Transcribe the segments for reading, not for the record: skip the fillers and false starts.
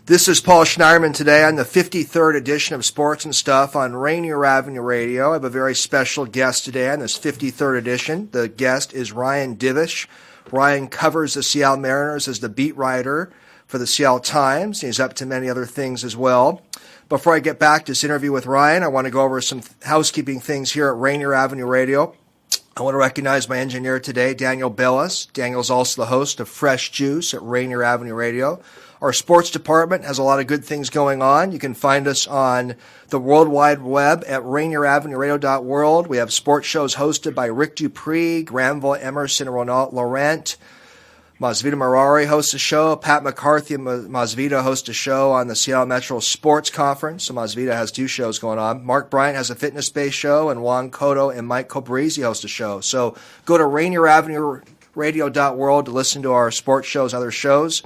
This is Paul Schneiderman today on the 53rd edition of Sports and Stuff on Rainier Avenue Radio. I have a very special guest today on this 53rd edition. The guest is Ryan Divish. Ryan covers the Seattle Mariners as the beat writer for the Seattle Times. He's up to many other things as well. Before I get back to this interview with Ryan, I want to go over some housekeeping things here at Rainier Avenue Radio. I want to recognize my engineer today, Daniel Bellis. Daniel's also the host of Fresh Juice at Rainier Avenue Radio. Our sports department has a lot of good things going on. You can find us on the World Wide Web at RainierAvenueRadio.world. We have sports shows hosted by Rick Dupree, Granville Emerson, and Ronald Laurent. Masvita Marari hosts a show. Pat McCarthy and Masvita host a show on the Seattle Metro Sports Conference. So Masvita has two shows going on. Mark Bryant has a fitness-based show, and Juan Cotto and Mike Cobrisi host a show. So go to RainierAvenueRadio.world to listen to our sports shows, other shows.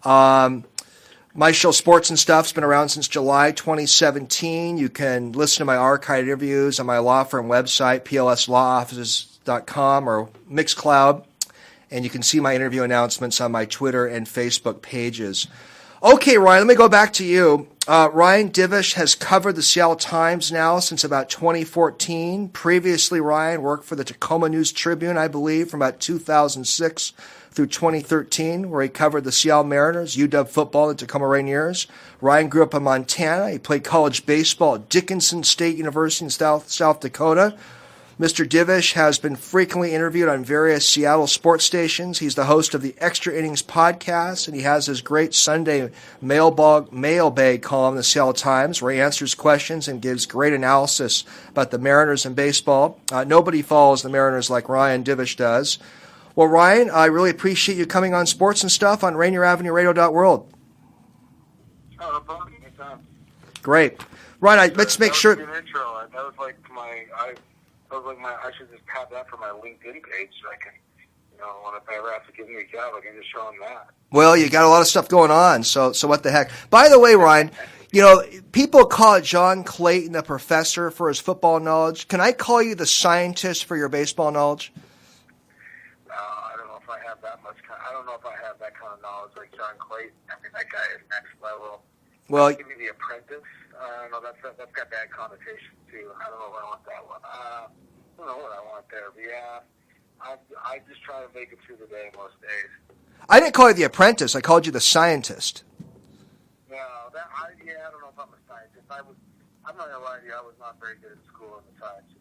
My show, Sports and Stuff, has been around since July 2017. You can listen to my archived interviews on my law firm website, plslawoffices.com or Mixcloud. And you can see my interview announcements on my Twitter and Facebook pages. Okay, Ryan, let me go back to you. Ryan Divish has covered the Seattle Times now since about 2014. Previously, Ryan worked for the Tacoma News Tribune, I believe, from about 2006 through 2013, where he covered the Seattle Mariners, UW football, and Tacoma Rainiers. Ryan grew up in Montana. He played college baseball at Dickinson State University in South Dakota. Mr. Divish has been frequently interviewed on various Seattle sports stations. He's the host of the Extra Innings podcast, and he has his great Sunday mailbag column in the Seattle Times, where he answers questions and gives great analysis about the Mariners and baseball. Nobody follows the Mariners like Ryan Divish does. Well, Ryan, I really appreciate you coming on Sports and Stuff on RainierAvenueRadio.world. Oh, no problem. Anytime. Great. Ryan, let's make sure. That was an intro. That was like I should just have that for my LinkedIn page so I can, when if I ever have to give me a job, I can just show them that. Well, you got a lot of stuff going on, so what the heck. By the way, Ryan, people call John Clayton the professor for his football knowledge. Can I call you the scientist for your baseball knowledge? I don't know if I have that much. I don't know if I have that kind of knowledge like John Clayton. I mean, that guy is next level. Well, give me The Apprentice. No, that's got bad connotation too. I don't know if I want that one. I don't know what I want there, but yeah, I just try to make it through the day most days. I didn't call you the apprentice. I called you the scientist. No, I don't know if I'm a scientist. I'm not gonna lie to you. I was not very good at school in the sciences.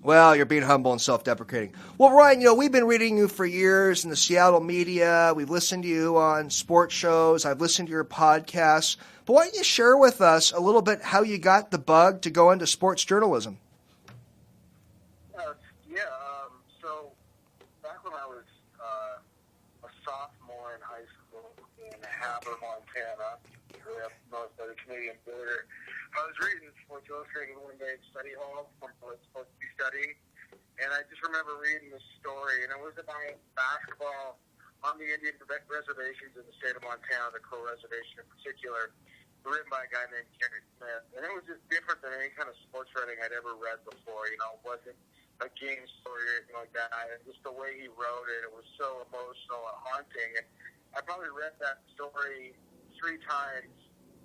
Well, you're being humble and self-deprecating. Well, Ryan, we've been reading you for years in the Seattle media. We've listened to you on sports shows. I've listened to your podcasts. But why don't you share with us a little bit how you got the bug to go into sports journalism? So back when I was a sophomore in high school in Havre, Montana, way up north by the Canadian border, I was reading Sports Illustrated one day in study hall when I was supposed to be studying, and I just remember reading this story, and it was about basketball on the Indian reservations in the state of Montana, the Crow Reservation in particular, written by a guy named Gary Smith. And it was just different than any kind of sports writing I'd ever read before. It wasn't a game story or anything like that. And just the way he wrote it, it was so emotional and haunting. And I probably read that story 3 times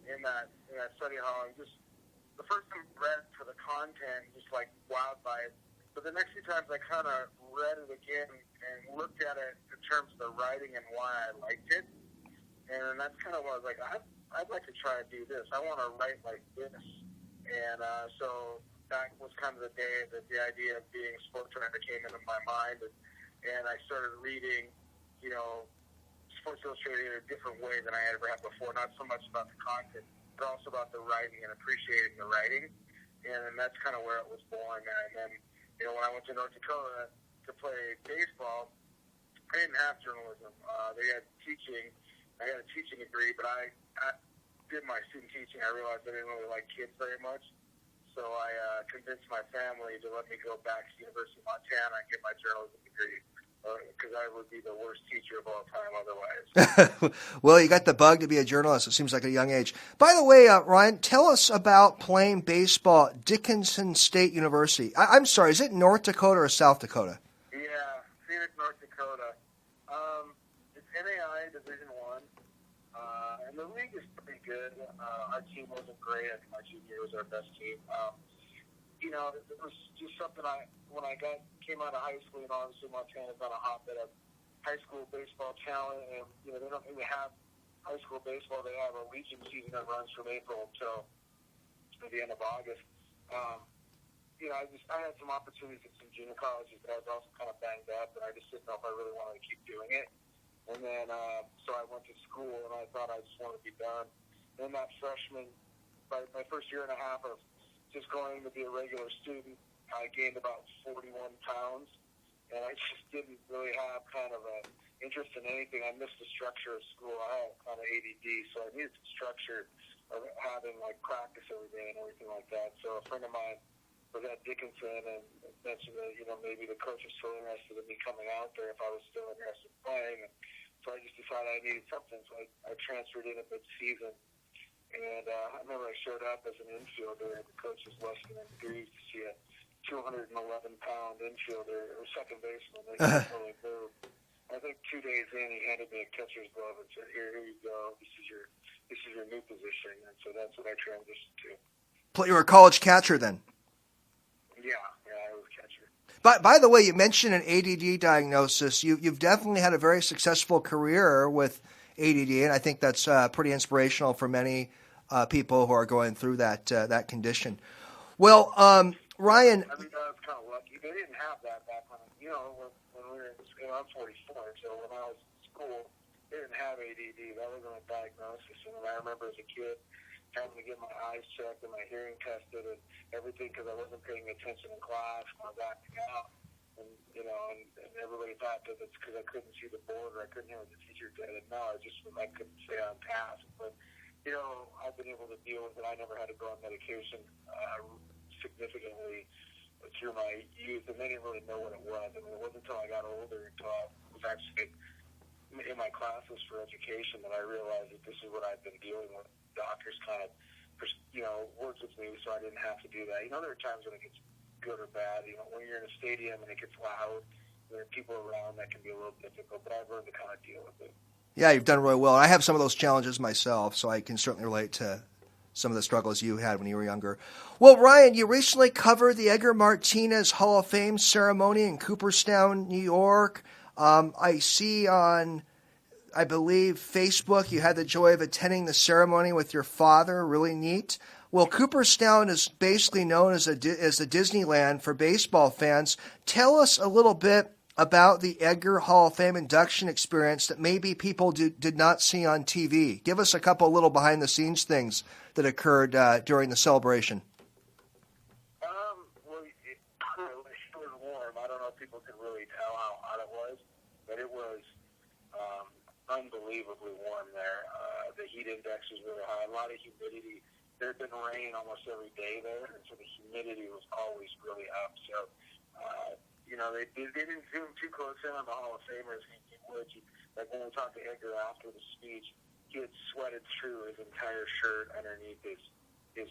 in that study hall. And just the first time I read for the content, just like wowed by it. But the next few times I kind of read it again and looked at it in terms of the writing and why I liked it. And that's kind of what I was like, I'd like to try and do this. I want to write like this. And so that was kind of the day that the idea of being a sports writer came into my mind. And I started reading, Sports Illustrated in a different way than I had ever had before. Not so much about the content, but also about the writing and appreciating the writing. And that's kind of where it was born. And then, when I went to North Dakota to play baseball, I didn't have journalism. They had teaching. I had a teaching degree, but I did my student teaching. I realized I didn't really like kids very much. So I convinced my family to let me go back to the University of Montana and get my journalism degree, because I would be the worst teacher of all time otherwise. Well, you got the bug to be a journalist. It seems like a young age. By the way, Ryan, tell us about playing baseball at Dickinson State University. I'm sorry, is it North Dakota or South Dakota? Yeah, Phoenix, North Dakota. It's NAI Division I. And the league is pretty good. Our team wasn't great. I think my junior year was our best team. You know, it was just something when I came out of high school, you know, obviously Montana's on a hotbed of high school baseball talent, and, you know, they don't really have high school baseball. They have a Legion season that runs from April until the end of August. You know, I had some opportunities at some junior colleges, but I was also kind of banged up, and I just didn't know if I really wanted to keep doing it. And then, so I went to school, and I thought I just wanted to be done. And then that freshman, my first year and a half of just going to be a regular student, I gained about 41 pounds, and I just didn't really have kind of an interest in anything. I missed the structure of school. I had kind of ADD, so I needed some structure of having, like, practice every day and everything like that. So a friend of mine was at Dickinson and mentioned that, you know, maybe the coach was still interested in me coming out there if I was still interested in playing. And so I just decided I needed something. So I transferred in at mid-season. And I remember I showed up as an infielder, and the coach was less than agreed to see a 211-pound infielder or second baseman. They couldn't really move. I think 2 days in, he handed me a catcher's glove and said, here you go. This is your new position. And so that's what I transitioned to. You were a college catcher then? Yeah, I was a catcher. By the way, you mentioned an ADD diagnosis. You've definitely had a very successful career with ADD, and I think that's pretty inspirational for many people who are going through that condition. Well, Ryan, I mean, I was kind of lucky. They didn't have that back when, you know, when we were in school. I'm 44, so when I was in school, they didn't have ADD. That wasn't a diagnosis. And I remember as a kid having to get my eyes checked and my hearing tested and everything because I wasn't paying attention in class when I was acting out. And, you know, and everybody thought that it's because I couldn't see the board or I couldn't hear what the teacher did. And no, I couldn't stay on task. But, you know, I've been able to deal with it. I never had to go on medication significantly through my youth, and they didn't really know what it was. I mean, it wasn't until I got older, until I was actually in my classes for education, that I realized that this is what I've been dealing with. Doctors kind of, you know, worked with me so I didn't have to do that. You know, there are times when it gets good or bad. You know, when you're in a stadium and it gets loud, there are people around that can be a little difficult, but I've learned to kind of deal with it. Yeah, you've done really well. I have some of those challenges myself, so I can certainly relate to some of the struggles you had when you were younger. Well, Ryan, you recently covered the Edgar Martinez Hall of Fame ceremony in Cooperstown, New York. I see on, I believe, Facebook, you had the joy of attending the ceremony with your father. Really neat. Well, Cooperstown is basically known as the Disneyland for baseball fans. Tell us a little bit about the Edgar Hall of Fame induction experience that maybe people did not see on TV. Give us a couple little behind-the-scenes things that occurred during the celebration. Well, it was warm. I don't know if people could really tell how hot it was, but it was unbelievably warm there. The heat index was really high. A lot of humidity. There had been rain almost every day there, and so the humidity was always really up. So, you know, they didn't zoom too close in on the Hall of Famers. Like when we talked to Edgar after the speech, he had sweated through his entire shirt underneath his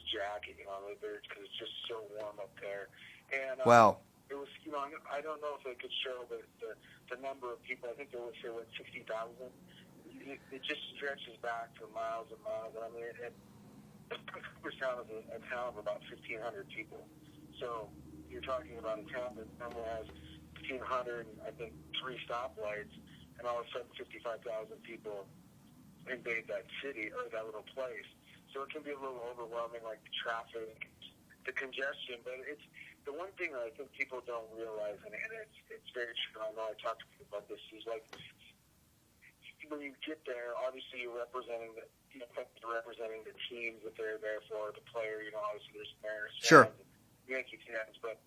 jacket, you know, because it's just so warm up there. And wow. It was, you know, I don't know if they could show the number of people. I think they would say, 60,000. It just stretches back for miles and miles. I mean, Cooperstown is a town of about 1,500 people. So you're talking about a town that normally has 1,500, I think, 3 stoplights, and all of a sudden 55,000 people invade that city or that little place. So it can be a little overwhelming, like the traffic, the congestion. But it's the one thing that I think people don't realize, and it's very true. I know I talk to people about this. Is like when you get there, obviously you're representing the teams that they're there for, the player. You know, obviously there's Mariners sure. fans, Yankee fans, but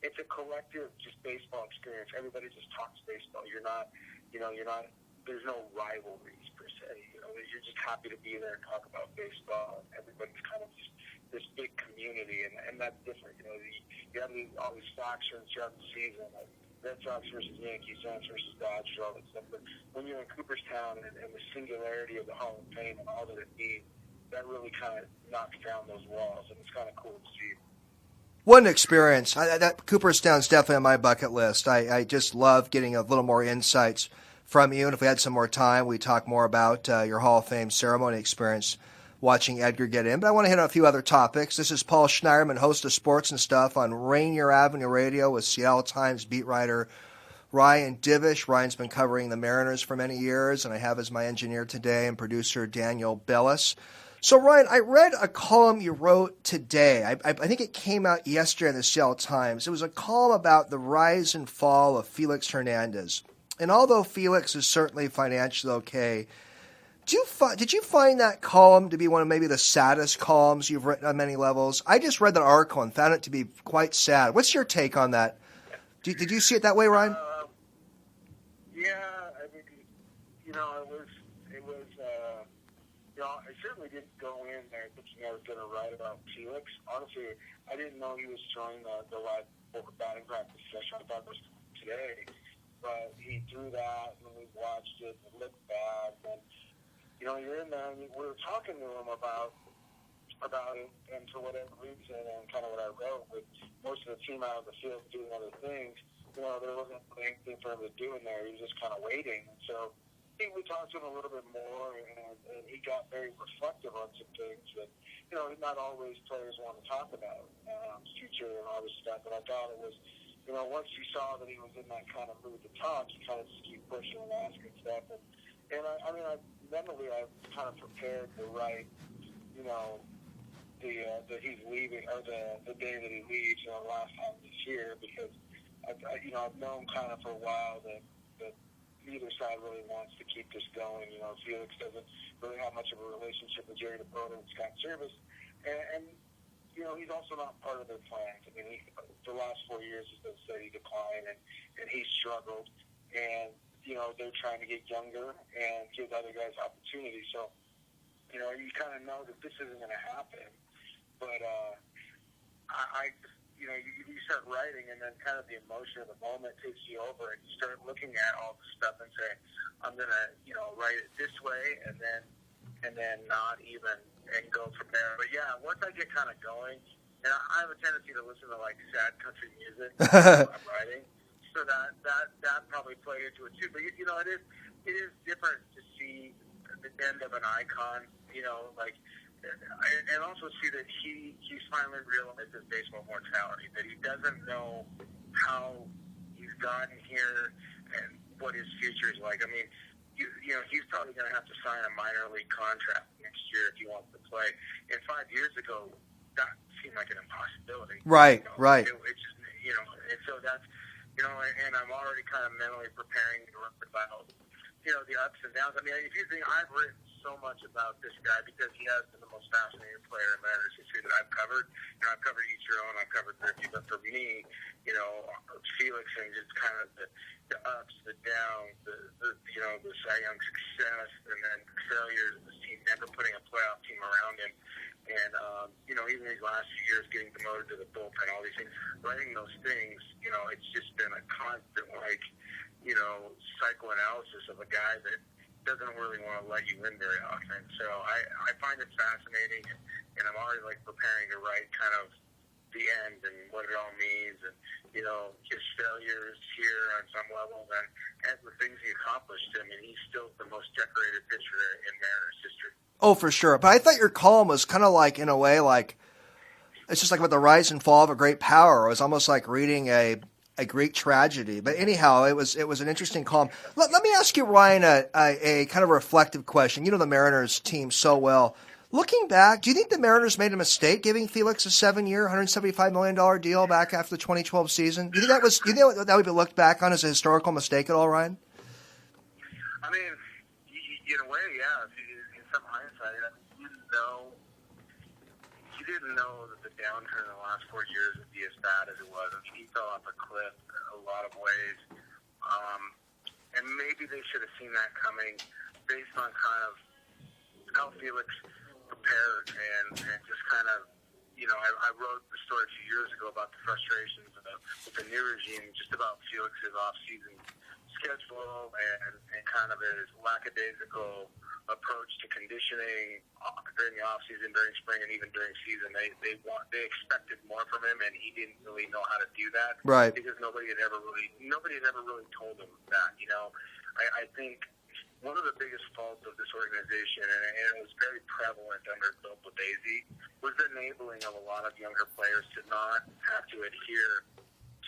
it's a collective, just baseball experience. Everybody just talks baseball. You're not. There's no rivalries per se. You know, you're just happy to be there and talk about baseball. And everybody's kind of just this big community, and that's different. You know, you have all these factions throughout the season, like Red Sox versus Yankees, Giants versus Dodgers, all that stuff. But when you're in Cooperstown and the singularity of the Hall of Fame and all that it means, that really kind of knocks down those walls, and it's kind of cool to see. What an experience. That Cooperstown's definitely on my bucket list. I just love getting a little more insights from you. And if we had some more time, we'd talk more about your Hall of Fame ceremony experience watching Edgar get in. But I want to hit on a few other topics. This is Paul Schneiderman, host of Sports and Stuff on Rainier Avenue Radio with Seattle Times beat writer Ryan Divish. Ryan's been covering the Mariners for many years, and I have as my engineer today and producer Daniel Bellis. So, Ryan, I read a column you wrote today. I think it came out yesterday in the Seattle Times. It was a column about the rise and fall of Felix Hernandez. And although Felix is certainly financially okay, did you find that column to be one of maybe the saddest columns you've written on many levels? I just read that article and found it to be quite sad. What's your take on that? Did you see it that way, Ryan? Yeah, I mean, it was, I certainly didn't go in there thinking I was going to write about Felix. Honestly, I didn't know he was throwing the live batting practice session. I thought it was today. But he threw that, and we watched it, and it looked bad. And, you're in there, and we were talking to him about it, and for whatever reason, and kind of what I wrote, with most of the team out of the field doing other things, there wasn't anything for him to do in there. He was just kind of waiting. And so I think we talked to him a little bit more, and he got very reflective on some things that, not always players want to talk about, future and all this stuff. But I thought it was, once you saw that he was in that kind of mood to talk, you kind of just keep pushing and asking stuff. And mentally, I've kind of prepared to write, that he's leaving, or the day that he leaves, the last time this year, because I've known kind of for a while that neither side really wants to keep this going. Felix doesn't really have much of a relationship with Jerry DeBoer and Scott Service, and he's also not part of their plans. I mean, the last 4 years has been steady decline, and he's struggled, and they're trying to get younger and give other guys opportunities. So, you kind of know that this isn't going to happen. But you start writing, and then kind of the emotion of the moment takes you over, and you start looking at all the stuff and say, I'm going to, write it this way, and then not even, and go from there. But yeah, once I get kind of going, and I have a tendency to listen to like sad country music while I'm writing, so that probably played into it too. But it is different to see the end of an icon, and also see that he's finally realized his baseball mortality, that he doesn't know how he's gotten here and what his future is like. I mean, he's probably going to have to sign a minor league contract next year if he wants to play. And 5 years ago, that seemed like an impossibility. Right, right. It just, and so that's, and I'm already kind of mentally preparing to run about, the ups and downs. I mean, if you think, I've written so much about this guy because he has been the most fascinating player in Mariners history that I've covered. I've covered Ichiro and I've covered Griffey, but for me, Felix and just kind of the ups, the downs, the Cy Young success, and then failures of this team, never putting a playoff team around him. And, even these last few years getting demoted to the bullpen, all these things, writing those things, it's just been a constant, psychoanalysis of a guy that doesn't really want to let you in very often. So I find it fascinating, and I'm already preparing to write kind of the end and what it all means, and his failures here on some level, and the things he accomplished. I mean, he's still the most decorated pitcher in Mariners history. Oh, for sure. But I thought your column was kind of in a way, it's just about the rise and fall of a great power. It was almost like reading a Greek tragedy. But anyhow, it was an interesting column. Let me ask you, Ryan, a kind of reflective question. You know the Mariners team so well. Looking back, do you think the Mariners made a mistake giving Felix a 7-year, $175 million deal back after the 2012 season? Do you think that would be looked back on as a historical mistake at all, Ryan? I mean, in a way, yeah. In some hindsight, you didn't know that the downturn in the last 4 years would be as bad as it was. I mean, he fell off a cliff in a lot of ways. And maybe they should have seen that coming based on kind of how Felix prepared and just kind of, I wrote the story a few years ago about the frustrations with the new regime, just about Felix's off-season schedule and kind of his lackadaisical approach to conditioning during the off season, during spring, and even during season. They expected more from him, and he didn't really know how to do that. Right. Because nobody had ever really told him that. I think one of the biggest faults of this organization, and it was very prevalent under Bill Blasey, was the enabling of a lot of younger players to not have to adhere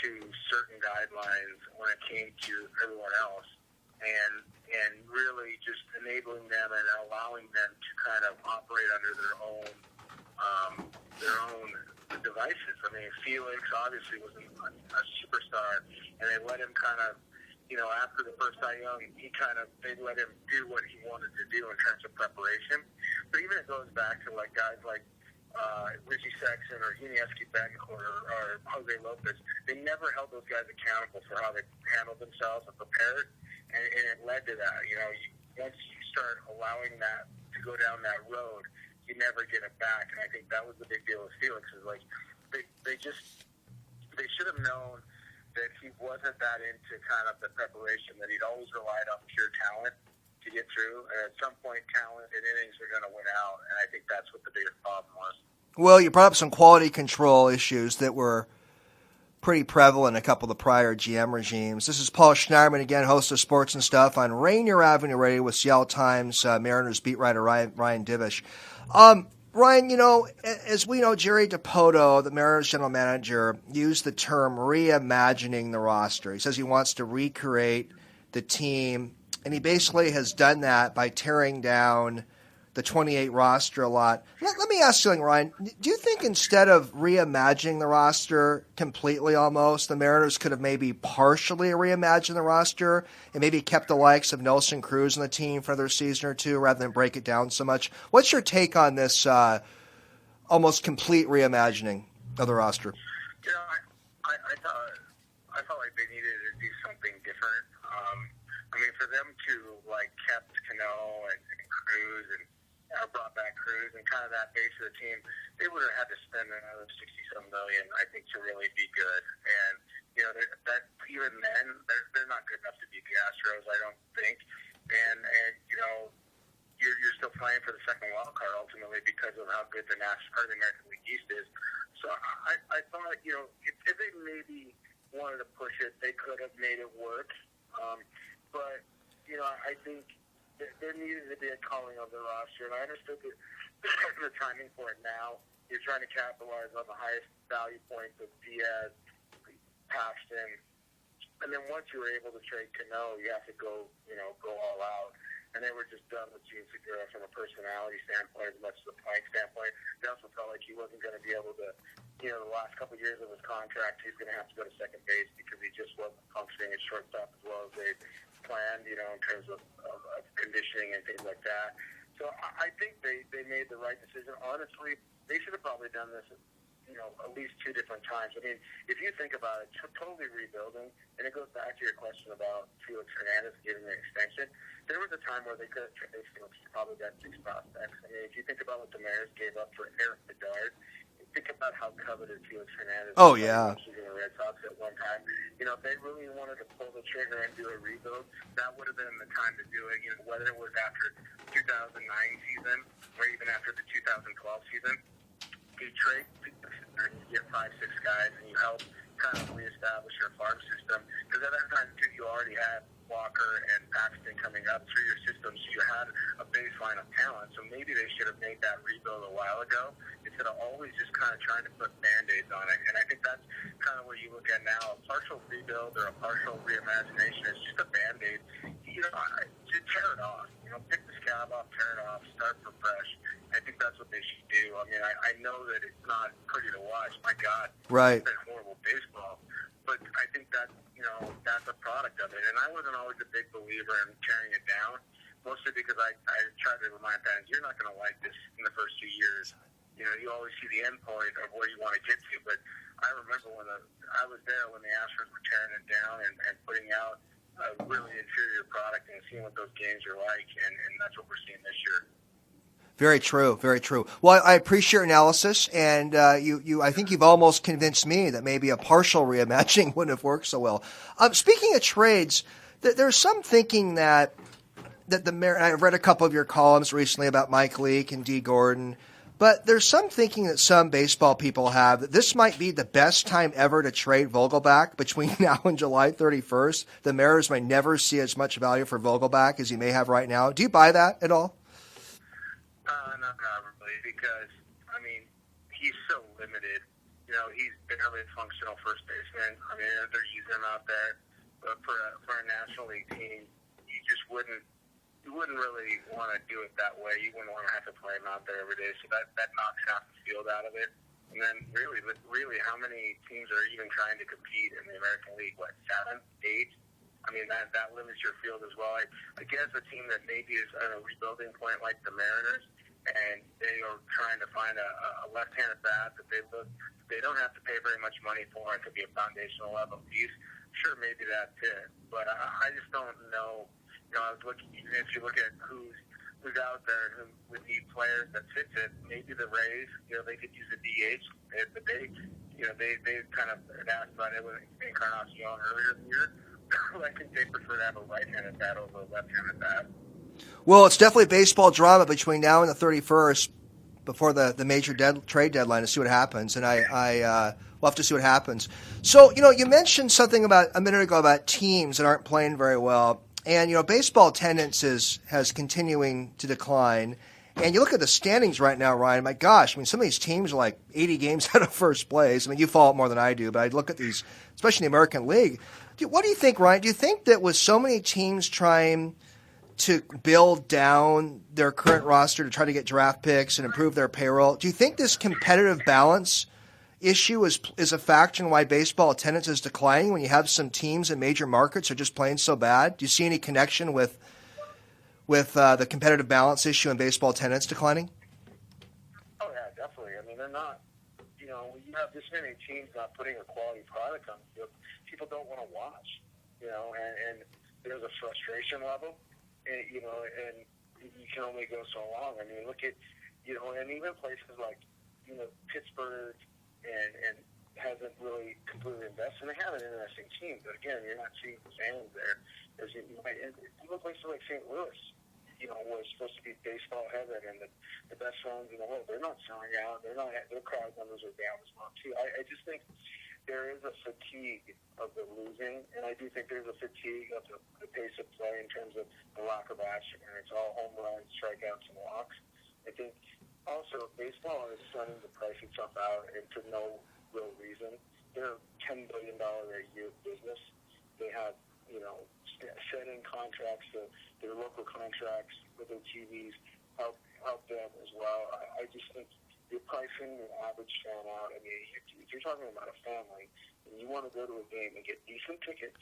to certain guidelines when it came to everyone else, and really just enabling them and allowing them to kind of operate under their own devices. I mean, Felix obviously was a superstar, and they let him kind of, after the first Cy Young, they let him do what he wanted to do in terms of preparation. But even it goes back to like guys like Richie Sexton or Iniesky Betancourt or Jose Lopez. They never held those guys accountable for how they handled themselves and prepared, and it led to that. Once you start allowing that to go down that road, you never get it back. And I think that was the big deal with Felix, is like they should have known that he wasn't that into kind of the preparation, that he'd always relied on pure talent to get through. And at some point, talent and innings are going to win out, and I think that's what the biggest problem was. Well, you brought up some quality control issues that were pretty prevalent in a couple of the prior GM regimes. This is Paul Schneiderman again, host of Sports and Stuff on Rainier Avenue Radio with Seattle Times Mariners beat writer Ryan Divish. Ryan, as we know, Jerry DiPoto, the Mariners general manager, used the term reimagining the roster. He says he wants to recreate the team, and he basically has done that by tearing down the 28 roster a lot. Let me ask you something, Ryan. Do you think instead of reimagining the roster completely almost, the Mariners could have maybe partially reimagined the roster and maybe kept the likes of Nelson Cruz in the team for another season or two rather than break it down so much? What's your take on this almost complete reimagining of the roster? I felt like they needed to do something different. For them to kept Cano and Cruz and brought back Cruz and kind of that base of the team, they would have had to spend another $60-some million, I think, to really be good. And that even then, they're not good enough to beat the Astros, I don't think. And you're still playing for the second wild card ultimately because of how good the American League East is. So I thought, if they maybe wanted to push it, they could have made it work. But I think there needed to be a culling of the roster, and I understood the timing for it now. You're trying to capitalize on the highest value points of Diaz, Paxton, and then once you were able to trade Cano, you have to go all out. And they were just done with Gene Segura from a personality standpoint as much as a playing standpoint. They also felt like he wasn't going to be able to, the last couple of years of his contract, he's going to have to go to second base because he just wasn't functioning at shortstop as well as they planned, in terms of conditioning and things like that. So I think they made the right decision. Honestly, they should have probably done this, at least two different times. I mean, if you think about it, totally rebuilding, and it goes back to your question about Felix Hernandez giving an extension. There was a time where they could have traded Felix, probably got 6 prospects. I mean, if you think about what the Mariners gave up for Eric Bedard, think about how coveted Felix Hernandez was. Oh, yeah. In the Red Sox at one time. If they really wanted to pull the trigger and do a rebuild, that would have been the time to do it. Whether it was after 2009 season or even after the 2012 season, you trade and you get 5-6 guys and you help kind of reestablish your farm system. Because at that time, too, you already had Walker and Paxton coming up through your system, so you had a baseline of talent. So maybe they should have made that rebuild a while ago instead of always just kind of trying to put Band-Aids on it. And I think that's kind of what you look at now. A partial rebuild or a partial reimagination is just a Band-Aid. Just tear it off. Pick the scab off, tear it off, start from fresh. I think that's what they should do. I mean, I know that it's not pretty to watch. My God. Right. It's been horrible baseball. But I think that, that's a product of it. And I wasn't always a big believer in tearing it down, mostly because I tried to remind fans, you're not going to like this in the first 2 years. You always see the end point of where you want to get to. But I remember when I was there when the Astros were tearing it down and putting out a really inferior product and seeing what those games are like. And that's what we're seeing this year. Very true, very true. Well, I appreciate your analysis, and I think you've almost convinced me that maybe a partial reimagining wouldn't have worked so well. Speaking of trades, there's some thinking that that I've read a couple of your columns recently about Mike Leake and Dee Gordon, but there's some thinking that some baseball people have that this might be the best time ever to trade Vogelbach between now and July 31st. The Mariners may never see as much value for Vogelbach as he may have right now. Do you buy that at all? Not really, because, I mean, he's so limited. You know, he's barely a functional first baseman. I mean, they're using him out there. But for a National League team, you just wouldn't really want to do it that way. You wouldn't want to have to play him out there every day. So that knocks half the field out of it. And then really, how many teams are even trying to compete in the American League? What, 7, 8? I mean, that limits your field as well. I guess a team that maybe is at a rebuilding point like the Mariners, and they are trying to find a left-handed bat that they don't have to pay very much money for. It could be a foundational level piece. Sure, maybe that's it. But I just don't know. You know, I was looking. If you look at who's out there who would need players that fits it, maybe the Rays. You know, they could use a DH, but they kind of asked about it with Encarnacion earlier in the year. I think they prefer to have a right-handed bat over a left-handed bat. Well, it's definitely baseball drama between now and the 31st before the major trade deadline to see what happens, and we'll have to see what happens. So, you know, you mentioned something about a minute ago about teams that aren't playing very well, and, you know, baseball attendance has continuing to decline, and you look at the standings right now, Ryan, my gosh, I mean, some of these teams are like 80 games out of first place. I mean, you follow it more than I do, but I look at these, especially in the American League. What do you think, Ryan? Do you think that with so many teams trying to build down their current roster to try to get draft picks and improve their payroll, do you think this competitive balance issue is a factor in why baseball attendance is declining when you have some teams in major markets are just playing so bad? Do you see any connection with the competitive balance issue and baseball attendance declining? Oh, yeah, definitely. I mean, they're not, you know, when you have this many teams not putting a quality product on the field, people don't want to watch, you know, and there's a frustration level, and, you know, and you can only go so long. I mean, look at, you know, and even places like, you know, Pittsburgh and hasn't really completely invested. And they have an interesting team, but again, you're not seeing the fans there. There's, you know, even places like St. Louis, you know, was supposed to be baseball heaven and the best fans in the world. They're not selling out. Their crowd numbers are down as well too. I just think there is a fatigue of the losing, and I do think there's a fatigue of the pace of play in terms of the lack of action. And it's all home runs, strikeouts, and walks. I think also baseball is starting to price itself out and for no real reason. They're a $10 billion a year business. They have, you know, set-in contracts, their local contracts with their TVs help them as well. I just think you're pricing the average fan out. I mean, if you're talking about a family and you want to go to a game and get decent tickets,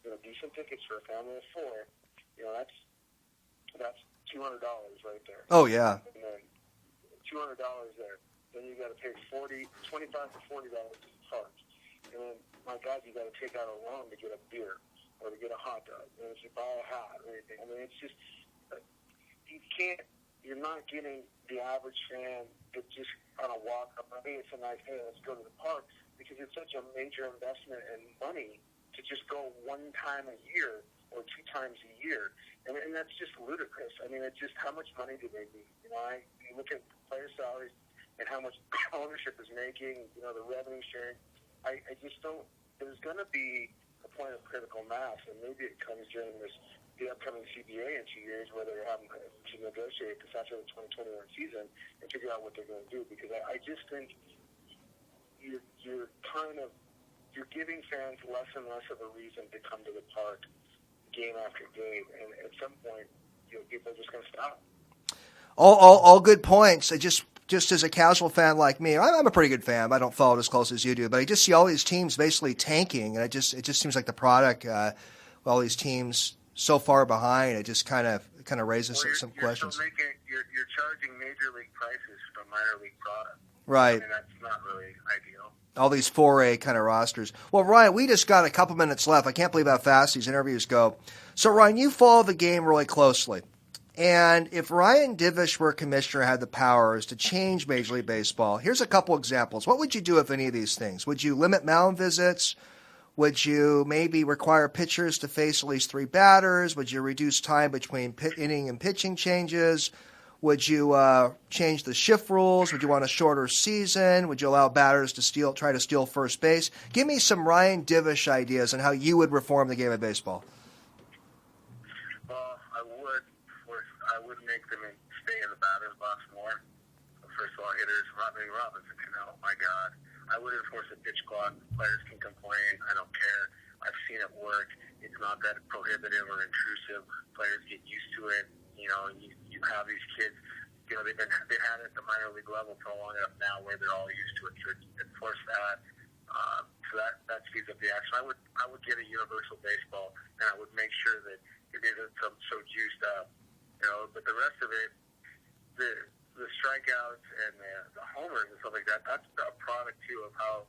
you know, decent tickets for a family of 4, you know, that's $200 right there. Oh, yeah. And then $200 there. Then you got to pay $25 to $40 to park. And then, my God, you got to take out a loan to get a beer or to get a hot dog, and if you buy a hat or anything. I mean, it's just you're not getting the average fan that just on a walk up. Hey, it's a nice day, let's go to the park, because it's such a major investment in money to just go one time a year or 2 times a year, and that's just ludicrous. I mean, it's just how much money do they need? You know, you look at player salaries and how much ownership is making. You know, the revenue sharing. I just don't. There's going to be a point of critical mass, and maybe it comes during the upcoming CBA in 2 years, where they're having to negotiate this after the 2021 season and figure out what they're going to do. Because I just think you're giving fans less and less of a reason to come to the park game after game, and at some point, you know, people are just going to stop. All good points. Just as a casual fan like me, I'm a pretty good fan. I don't follow it as close as you do, but I just see all these teams basically tanking, and it just seems like the product, all these teams so far behind, it just kind of raises some questions. You're charging major league prices for minor league product. Right. I mean, that's not really ideal. All these 4A kind of rosters. Well, Ryan, we just got a couple minutes left. I can't believe how fast these interviews go. So, Ryan, you follow the game really closely. And if Ryan Divish were commissioner, had the powers to change Major League Baseball, here's a couple examples. What would you do if any of these things? Would you limit mound visits? Would you maybe require pitchers to face at least 3 batters? Would you reduce time between inning and pitching changes? Would you change the shift rules? Would you want a shorter season? Would you allow batters to try to steal first base? Give me some Ryan Divish ideas on how you would reform the game of baseball. Well, I would make them stay in the batter's box more. First of all, hitters, Robinson, oh my God. I would enforce a pitch clock. Players can complain. I don't care. I've seen it work. It's not that prohibitive or intrusive. Players get used to it. You know, you have these kids. You know, they've had it at the minor league level for long enough now where they're all used to it. So enforce that. So that speeds up the action. I would get a universal baseball, and I would make sure that it isn't so juiced up. You know, but the rest of it, the strikeouts and the homers and stuff like that, that's a product too of how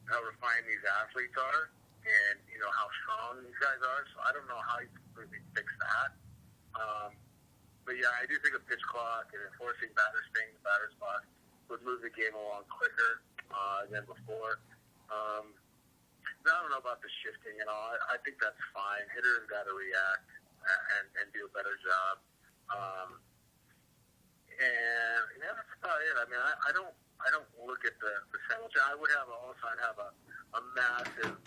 refined these athletes are, and you know how strong these guys are. So I don't know how you completely fix that. But yeah, I do think a pitch clock and enforcing batters staying in the batter's box would move the game along quicker than before. I don't know about the shifting and all. I think that's fine. Hitters got to react and do a better job. And yeah, that's about it. I mean, I don't look at the sandwich. I would have a massive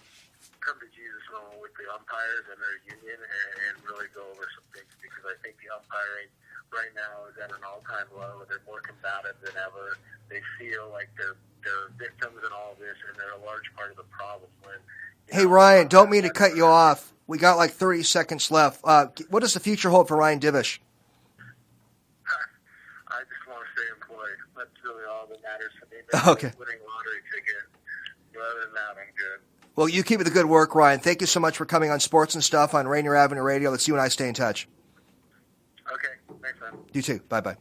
come to Jesus moment with the umpires and their union and really go over some things, because I think the umpiring right now is at an all-time low. They're more combative than ever. They feel like they're victims in all this, and they're a large part of the problem. Hey, Ryan, don't mean to cut you off. We got like 30 seconds left. What does the future hold for Ryan Divish? I just want to stay employed. That's really all that matters to me. Okay. Winning lottery ticket. Other than that, I'm good. Well, you keep it the good work, Ryan. Thank you so much for coming on Sports and Stuff on Rainier Avenue Radio. Let's you and I stay in touch. Okay. Thanks, man. You too. Bye-bye.